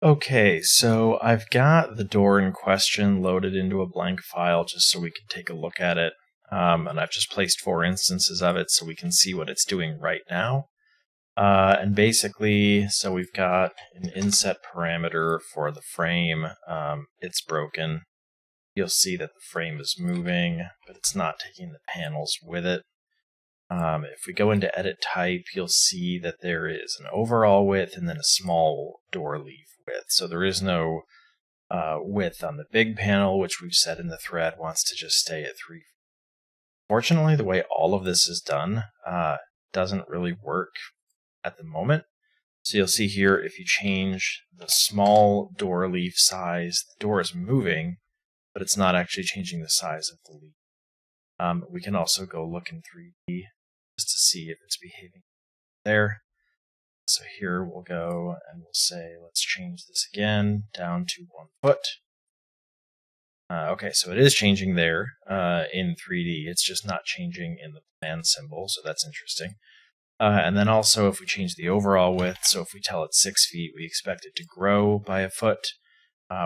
Okay, so I've got the door in question loaded into a blank file just so we can take a look at it. And I've just placed 4 instances of it so we can see what it's doing right now. And basically, so we've got an inset parameter for the frame. It's broken. You'll see that the frame is moving, but it's not taking the panels with it. If we go into edit type, you'll see that there is an overall width and then a small door leaf width. So there is no width on the big panel, which we've said in the thread wants to just stay at 3 feet. Fortunately, the way all of this is done doesn't really work at the moment. So you'll see here, if you change the small door leaf size, the door is moving, but it's not actually changing the size of the leaf. We can also go look in 3D just to see if it's behaving there. So here we'll go and we'll say, let's change this again down to 1 foot. Okay, so it is changing there in 3D. It's just not changing in the plan symbol, so that's interesting. And then also if we change the overall width, so if we tell it 6 feet, we expect it to grow by a foot.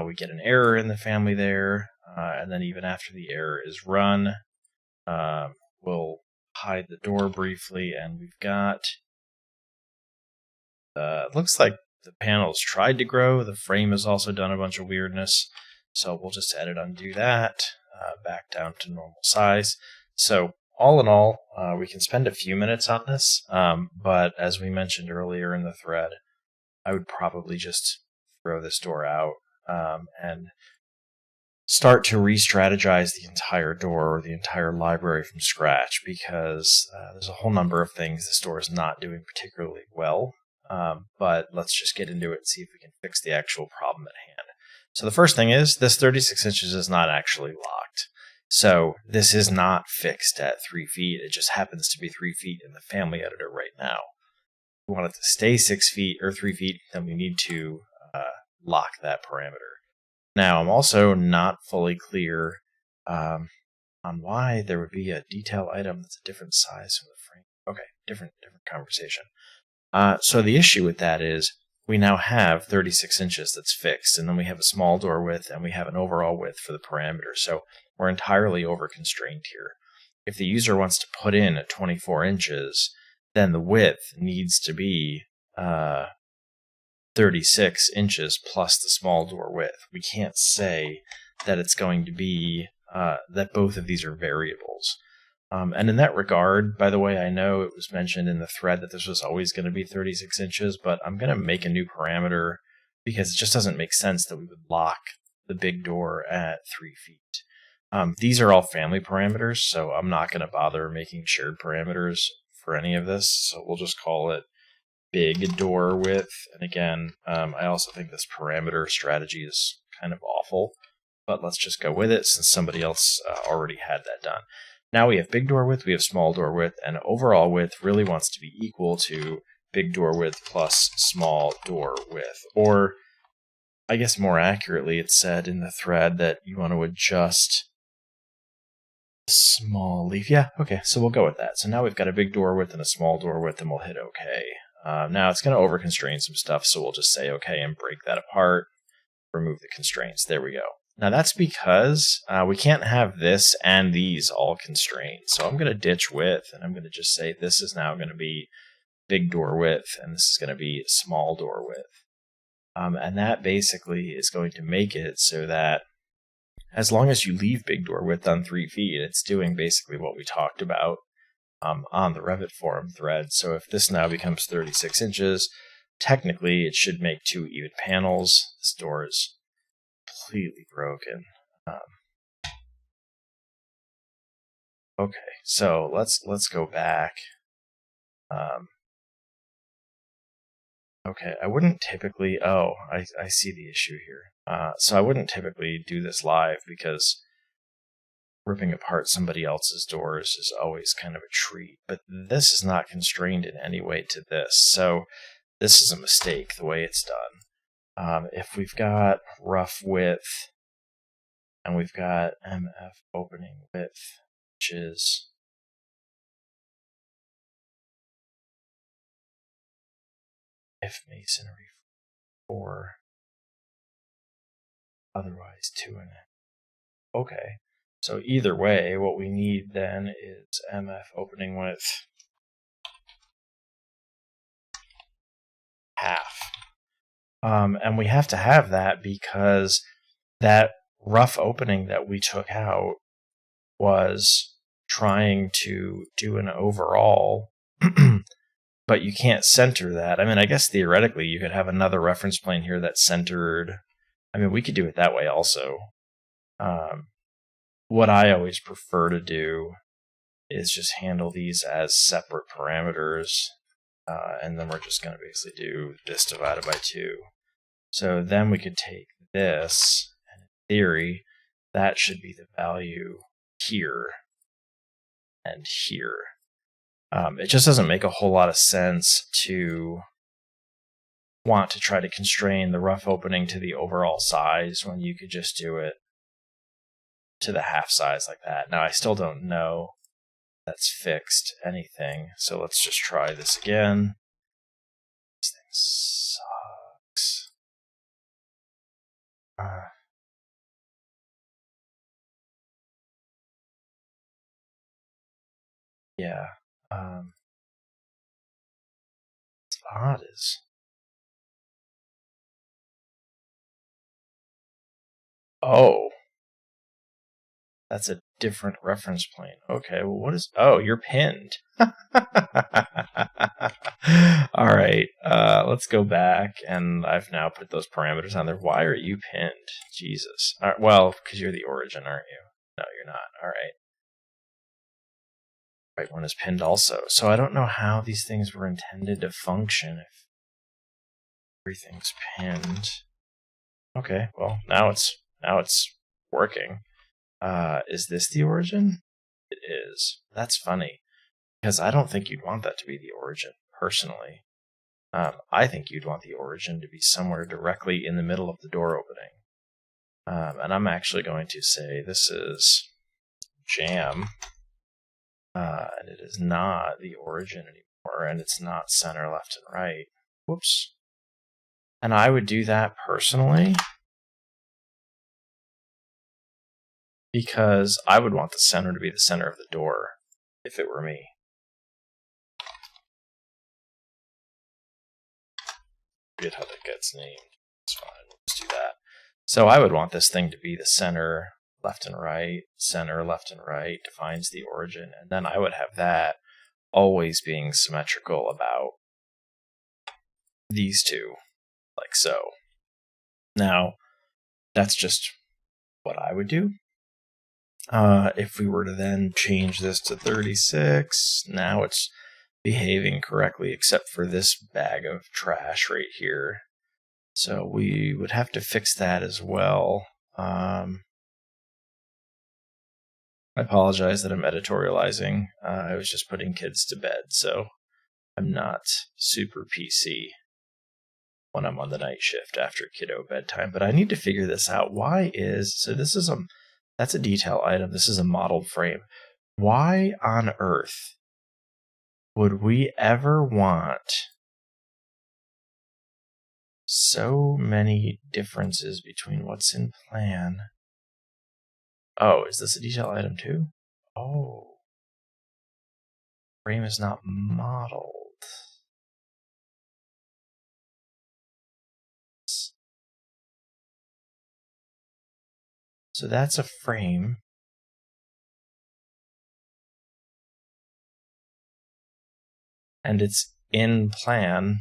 We get an error in the family there, and then even after the error is run, we'll hide the door briefly, and we've got, looks like the panels tried to grow. The frame has also done a bunch of weirdness, so we'll just edit undo that, back down to normal size. So all in all, we can spend a few minutes on this, but as we mentioned earlier in the thread, I would probably just throw this door out and start to re-strategize the entire door or the entire library from scratch, because there's a whole number of things this door is not doing particularly well. But let's just get into it and see if we can fix the actual problem at hand. So the first thing is, this 36 inches is not actually locked. So this is not fixed at 3 feet. It just happens to be 3 feet in the family editor right now. If we want it to stay 6 feet or 3 feet, then we need to lock that parameter. Now, I'm also not fully clear on why there would be a detail item that's a different size from the frame. Okay, different conversation. So the issue with that is we now have 36 inches that's fixed, and then we have a small door width, and we have an overall width for the parameter. So we're entirely over-constrained here. If the user wants to put in 24 inches, then the width needs to be 36 inches plus the small door width. We can't say that it's going to be that both of these are variables. And in that regard, by the way, I know it was mentioned in the thread that this was always going to be 36 inches, but I'm going to make a new parameter because it just doesn't make sense that we would lock the big door at 3 feet. These are all family parameters, so I'm not going to bother making shared parameters for any of this. So we'll just call it big door width. And again, I also think this parameter strategy is kind of awful, but let's just go with it since somebody else already had that done. Now we have big door width, we have small door width, and overall width really wants to be equal to big door width plus small door width. Or, I guess more accurately, it's said in the thread that you want to adjust the small leaf. Yeah, okay, so we'll go with that. So now we've got a big door width and a small door width, and we'll hit OK. Now it's going to over-constrain some stuff, so we'll just say OK and break that apart, remove the constraints. There we go. Now that's because we can't have this and these all constrained. So I'm going to ditch width, and I'm going to just say this is now going to be big door width, and this is going to be small door width. And that basically is going to make it so that as long as you leave big door width on 3 feet, it's doing basically what we talked about on the Revit forum thread. So if this now becomes 36 inches, technically it should make 2 even panels. This door is completely broken. Okay, so let's go back. Okay, I wouldn't typically. Oh, I see the issue here. So I wouldn't typically do this live because ripping apart somebody else's doors is always kind of a treat. But this is not constrained in any way to this, so this is a mistake the way it's done. If we've got rough width and we've got MF opening width, which is if masonry 4, Otherwise 2.5. Okay. So either way, what we need then is MF opening with half. And we have to have that because that rough opening that we took out was trying to do an overall, but you can't center that. I mean, I guess theoretically you could have another reference plane here that's centered. I mean, we could do it that way also. What I always prefer to do is just handle these as separate parameters, and then we're just going to basically do this divided by 2. So then we could take this, and in theory, that should be the value here and here. It just doesn't make a whole lot of sense to want to try to constrain the rough opening to the overall size when you could just do it to the half size like that. Now, I still don't know that's fixed anything, so let's just try this again. This thing sucks. Yeah. What's odd is... Oh. That's a different reference plane. Okay, well, what is... Oh, you're pinned. All right, let's go back, and I've now put those parameters on there. Why are you pinned? Jesus. All right, well, because you're the origin, aren't you? No, you're not. All right. Right one is pinned also. So I don't know how these things were intended to function if everything's pinned. Okay, well, now it's working. Is this the origin? It is. That's funny, because I don't think you'd want that to be the origin, personally. I think you'd want the origin to be somewhere directly in the middle of the door opening. And I'm actually going to say this is jam, and it is not the origin anymore, and it's not center, left, and right. Whoops. And I would do that personally because I would want the center to be the center of the door if it were me. I forget how that gets named. It's fine. We'll just do that. So I would want this thing to be the center, left and right, center, left and right, defines the origin, and then I would have that always being symmetrical about these two, like so. Now, that's just what I would do. If we were to then change this to 36, now it's behaving correctly except for this bag of trash right here. So we would have to fix that as well. I apologize that I'm editorializing. I was just putting kids to bed, so I'm not super PC when I'm on the night shift after kiddo bedtime. But I need to figure this out. Why is... So this is that's a detail item. This is a modeled frame. Why on earth would we ever want so many differences between what's in plan? Oh, is this a detail item too? Oh. Frame is not modeled. So that's a frame. And it's in plan.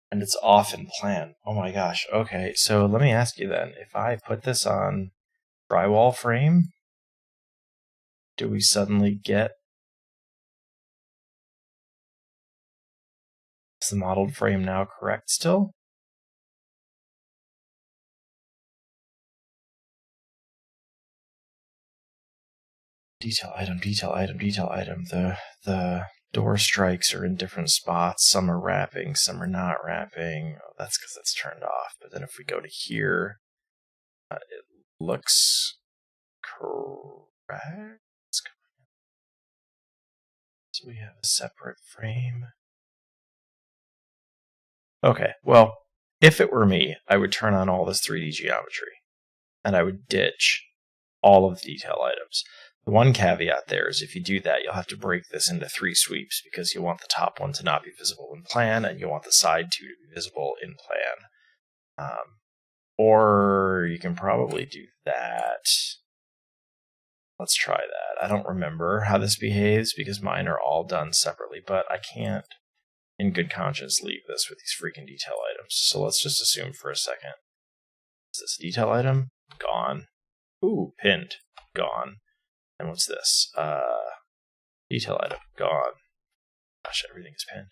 And it's off in plan. Oh my gosh. Okay, so let me ask you then. If I put this on drywall frame, do we suddenly get... Is the modeled frame now correct still? Detail item, detail item, detail item. The door strikes are in different spots. Some are wrapping, some are not wrapping. Oh, that's because it's turned off. But then if we go to here, it looks correct. So we have a separate frame. Okay, well, if it were me, I would turn on all this 3D geometry. and I would ditch all of the detail items. The one caveat there is if you do that, you'll have to break this into 3 sweeps because you want the top one to not be visible in plan, and you want the side 2 to be visible in plan. Or you can probably do that. Let's try that. I don't remember how this behaves because mine are all done separately, but I can't, in good conscience, leave this with these freaking detail items. So let's just assume for a second. Is this a detail item? Gone. Ooh, pinned. Gone. And what's this? Detail item. Gone. Gosh, everything is pinned.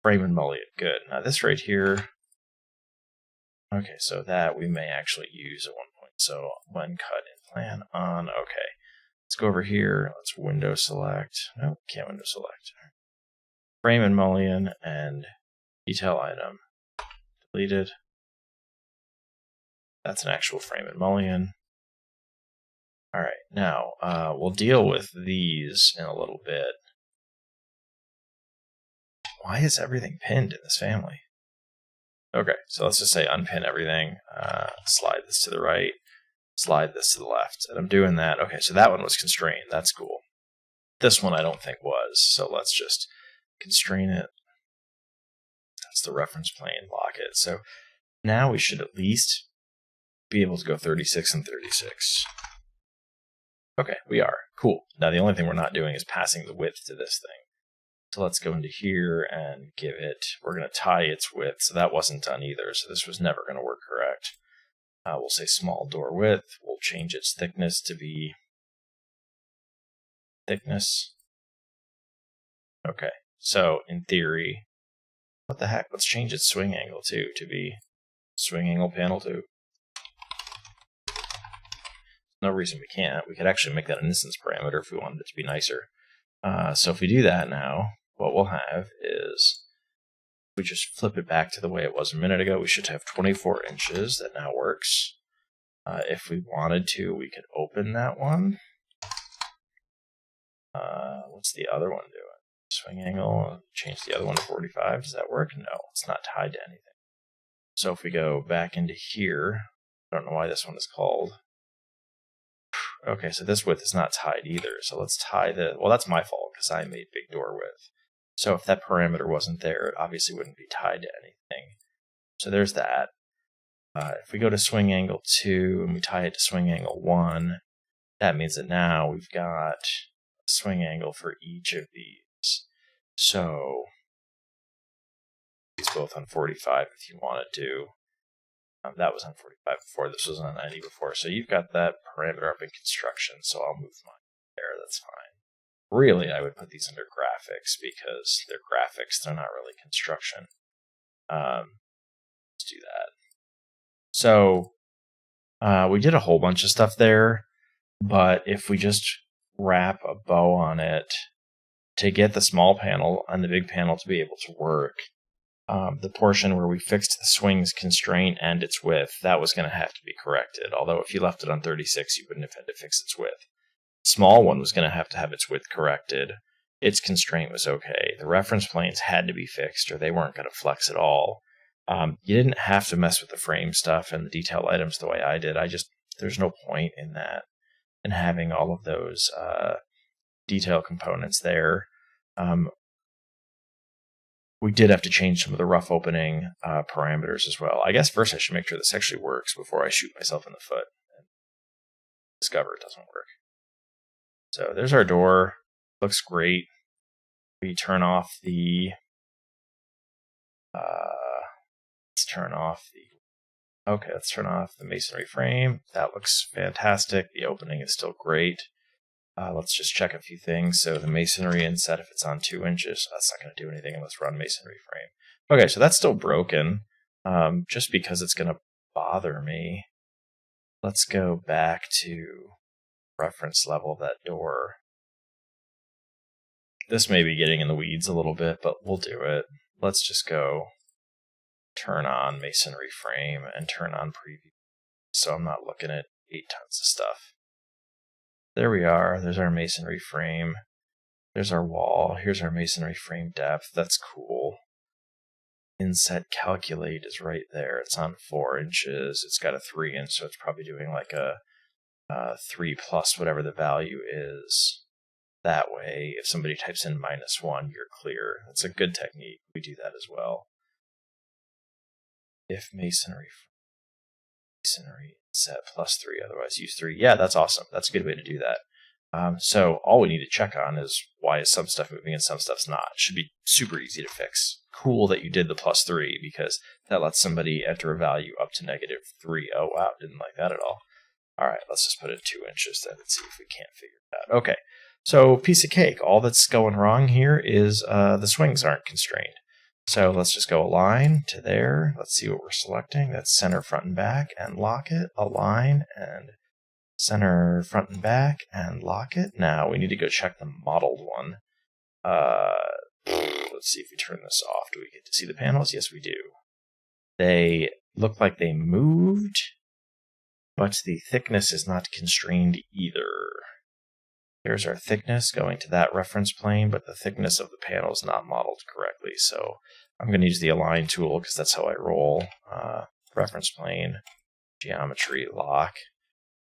Frame and mullion. Good. Now this right here. Okay, so that we may actually use at one point. So when cut in plan on. Okay. Let's go over here. Let's window select. No, can't window select. Frame and mullion and detail item. Deleted. That's an actual frame and mullion. All right, now we'll deal with these in a little bit. Why is everything pinned in this family? Okay, so let's just say unpin everything. Slide this to the right. Slide this to the left. And I'm doing that. Okay, so that one was constrained. That's cool. This one I don't think was. So let's just constrain it. That's the reference plane. Lock it. So now we should at least be able to go 36 and 36. Okay, we are. Cool. Now the only thing we're not doing is passing the width to this thing. So let's go into here and give it, we're going to tie its width. So that wasn't done either. So this was never going to work correct. We'll say small door width. We'll change its thickness to be thickness. Okay, so in theory, what the heck? Let's change its swing angle too to be swing angle panel 2. No reason we can't. We could actually make that an instance parameter if we wanted it to be nicer. So if we do that now, what we'll have is, if we just flip it back to the way it was a minute ago, we should have 24 inches. That now works. If we wanted to, we could open that one. What's the other one doing? Swing angle, change the other one to 45. Does that work? No, it's not tied to anything. So if we go back into here, I don't know why this one is called. Okay, so this width is not tied either. So let's tie the, well, that's my fault because I made big door width. So if that parameter wasn't there, it obviously wouldn't be tied to anything. So there's that. If we go to swing angle 2 and we tie it to swing angle 1, that means that now we've got a swing angle for each of these. So these both on 45 if you wanted to. That was on 45 before, this was on 90 before. So you've got that parameter up in construction, so I'll move mine there, that's fine. Really, I would put these under graphics because they're graphics, they're not really construction. Let's do that. So we did a whole bunch of stuff there, but if we just wrap a bow on it to get the small panel and the big panel to be able to work, the portion where we fixed the swing's constraint and its width, that was going to have to be corrected. Although if you left it on 36, you wouldn't have had to fix its width. Small one was going to have its width corrected. Its constraint was okay. The reference planes had to be fixed or they weren't going to flex at all. You didn't have to mess with the frame stuff and the detail items the way I did. There's no point in that and having all of those detail components there. We did have to change some of the rough opening parameters as well. I guess first I should make sure this actually works before I shoot myself in the foot and discover it doesn't work. So there's our door. Looks great. We turn off the... let's turn off the masonry frame. That looks fantastic. The opening is still great. Let's just check a few things. So the masonry inset, if it's on 2 inches, that's not going to do anything unless we're on masonry frame. Okay, so that's still broken, just because it's going to bother me. Let's go back to reference level of that door. This may be getting in the weeds a little bit, but we'll do it. Let's just go turn on masonry frame and turn on preview, so I'm not looking at 8 tons of stuff. There we are. There's our masonry frame. There's our wall. Here's our masonry frame depth. That's cool. inset calculate is right there. It's on 4 inches. It's got a 3 inch, so it's probably doing like a 3 plus whatever the value is. That way, if somebody types in -1, you're clear. That's a good technique. We do that as well. If masonry set +3, otherwise use 3. Yeah, that's awesome. That's a good way to do that. So all we need to check on is why is some stuff moving and some stuff's not. It should be super easy to fix. Cool that you did the +3 because that lets somebody enter a value up to -3. Oh wow, didn't like that at all. All right, let's just put it 2 inches then and see if we can't figure it out. Okay, so piece of cake. All that's going wrong here is the swings aren't constrained. So let's just go align to there. Let's see what we're selecting. That's center, front, and back, and lock it. Align and center, front, and back, and lock it. Now we need to go check the modeled one. Let's see if we turn this off. Do we get to see the panels? Yes, we do. They look like they moved, but the thickness is not constrained either. Here's our thickness going to that reference plane, but the thickness of the panel is not modeled correctly. So I'm going to use the align tool because that's how I roll. Reference plane, geometry, lock.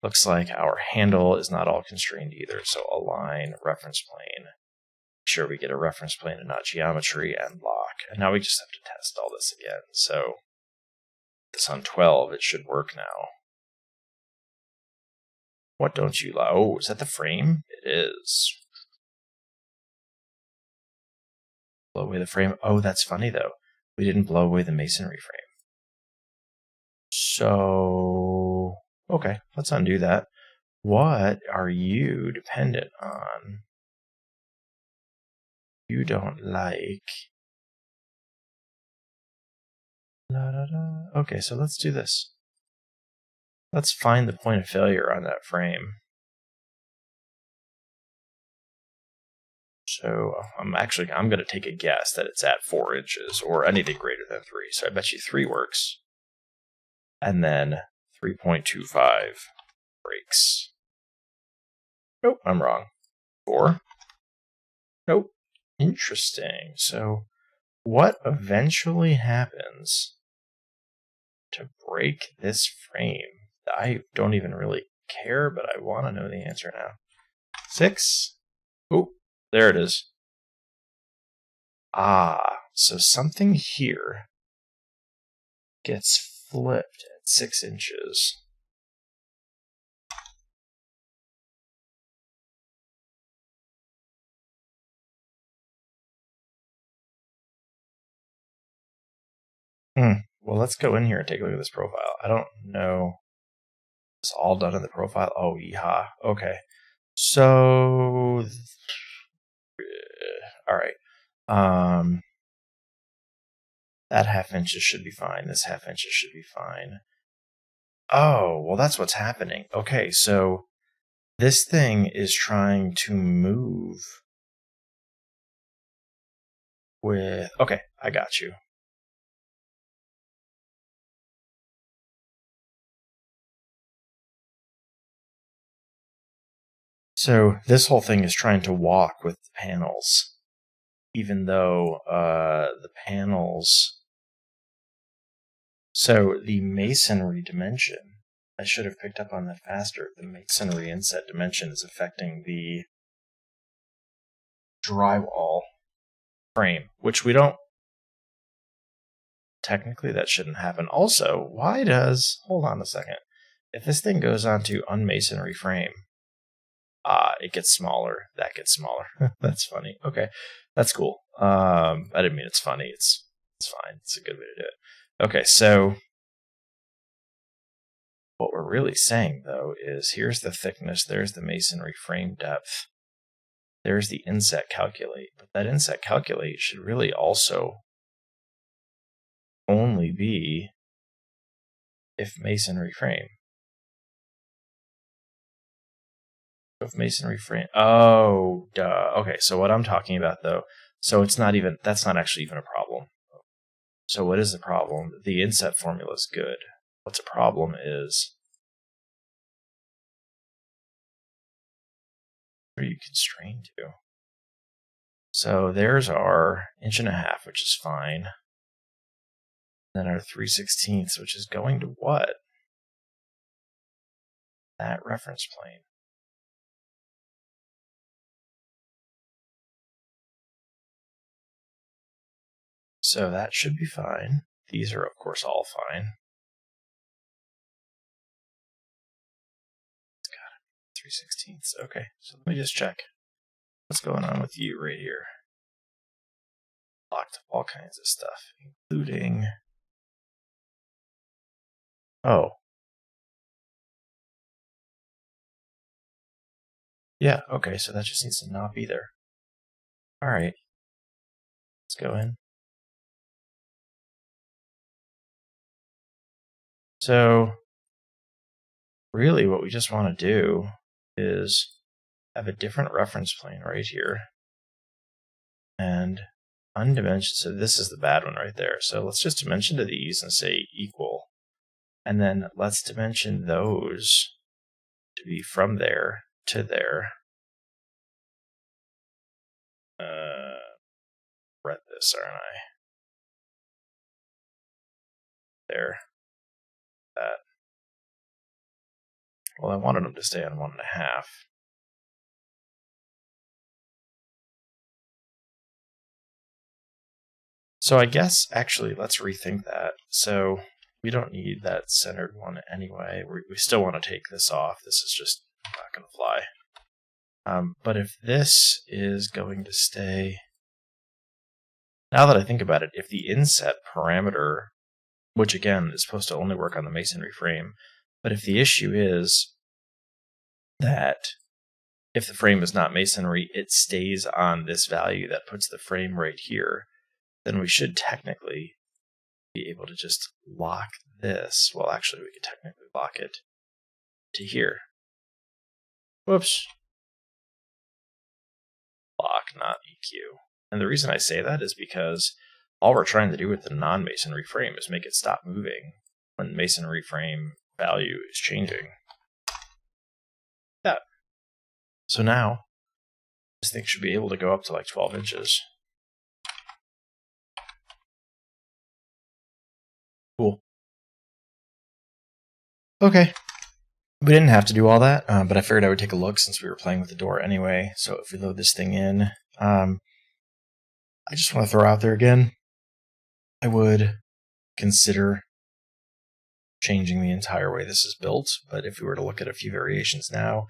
Looks like our handle is not all constrained either. So align, reference plane. Make sure we get a reference plane and not geometry, and lock. And now we just have to test all this again. So this on 12, it should work now. What don't you like? Oh, is that the frame? It is. Blow away the frame. Oh, that's funny though. We didn't blow away the masonry frame. So, okay, let's undo that. What are you dependent on? You don't like. La, da, da. Okay, so let's do this. Let's find the point of failure on that frame. So I'm going to take a guess that it's at 4 inches or anything greater than 3. So I bet you 3 works. And then 3.25 breaks. Nope, I'm wrong. 4. Nope. Interesting. So what eventually happens to break this frame? I don't even really care, but I want to know the answer now. 6. Oh, there it is. Ah, so something here gets flipped at 6 inches. Well, let's go in here and take a look at this profile. I don't know. It's all done in the profile. Oh, yeehaw. Okay. So, all right. That ½ inches should be fine. This ½ inches should be fine. Oh, well, that's what's happening. Okay, so this thing is trying to move with... Okay, I got you. So this whole thing is trying to walk with the panels, even though the panels... So the masonry dimension, I should have picked up on that faster. The masonry inset dimension is affecting the drywall frame, which we don't... Technically, that shouldn't happen. Also, why does... Hold on a second. If this thing goes onto unmasonry frame, it gets smaller. That gets smaller. That's funny. Okay, that's cool. I didn't mean it's funny. It's fine. It's a good way to do it. Okay, so what we're really saying, though, is here's the thickness. There's the masonry frame depth. There's the inset calculate. But that inset calculate should really also only be if masonry frame. If masonry frame. Oh, duh. Okay, so what I'm talking about, though, so it's not even, that's not actually even a problem. So what is the problem? The inset formula is good. What's a problem is, what are you constrained to? So there's our 1.5 inches, which is fine. Then our 3/16, which is going to what? That reference plane. So that should be fine. These are, of course, all fine. It's got to be 3/16. Okay, so let me just check. What's going on with you right here? Locked up all kinds of stuff, including... Oh. Yeah, okay, so that just needs to not be there. Alright. Let's go in. So, really what we just want to do is have a different reference plane right here. And undimensioned, so this is the bad one right there. So let's just dimension to these and say equal. And then let's dimension those to be from there to there. Read this, aren't I? There. That. Well, I wanted them to stay on 1.5. So I guess, actually, let's rethink that. So we don't need that centered one anyway. We still want to take this off. This is just not going to fly. But if this is going to stay... Now that I think about it, if the inset parameter, which again is supposed to only work on the masonry frame, but if the issue is that if the frame is not masonry, it stays on this value that puts the frame right here, then we should technically be able to just lock this. Well, actually, we could technically lock it to here. Whoops. Lock, not EQ. And the reason I say that is because all we're trying to do with the non-masonry frame is make it stop moving when masonry frame value is changing. Yeah. So now, this thing should be able to go up to like 12 inches. Cool. Okay. We didn't have to do all that, but I figured I would take a look since we were playing with the door anyway. So if we load this thing in, I just want to throw out there again, I would consider changing the entire way this is built. But if we were to look at a few variations now,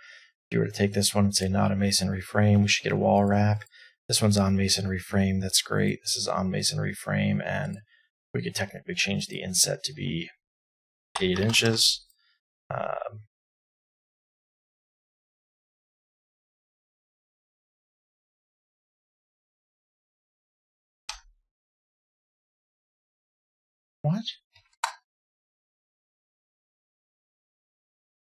if you were to take this one and say not a masonry frame, we should get a wall wrap. This one's on masonry frame. That's great. This is on masonry frame, and we could technically change the inset to be 8 inches. What?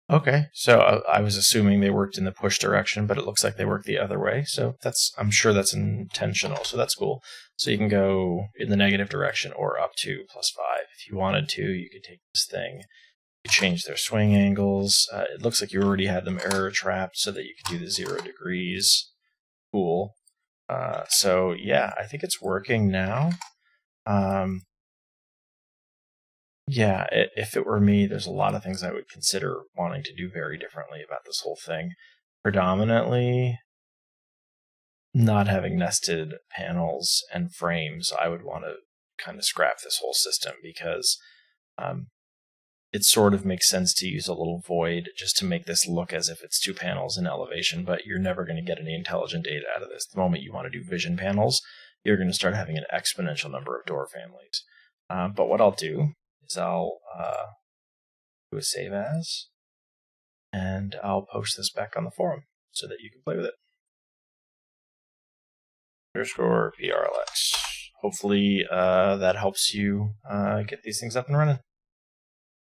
Okay, so I was assuming they worked in the push direction, but it looks like they work the other way. So I'm sure that's intentional. So that's cool. So you can go in the negative direction or up to +5. If you wanted to, you could take this thing, you change their swing angles. It looks like you already had them error trapped so that you could do the 0 degrees. Cool. So yeah, I think it's working now. Yeah, if it were me, there's a lot of things I would consider wanting to do very differently about this whole thing. Predominantly, not having nested panels and frames, I would want to kind of scrap this whole system because it sort of makes sense to use a little void just to make this look as if it's 2 panels in elevation, but you're never going to get any intelligent data out of this. The moment you want to do vision panels, you're going to start having an exponential number of door families. But what I'll do is I'll do a save as, and I'll post this back on the forum so that you can play with it. _Prlx. Hopefully that helps you get these things up and running.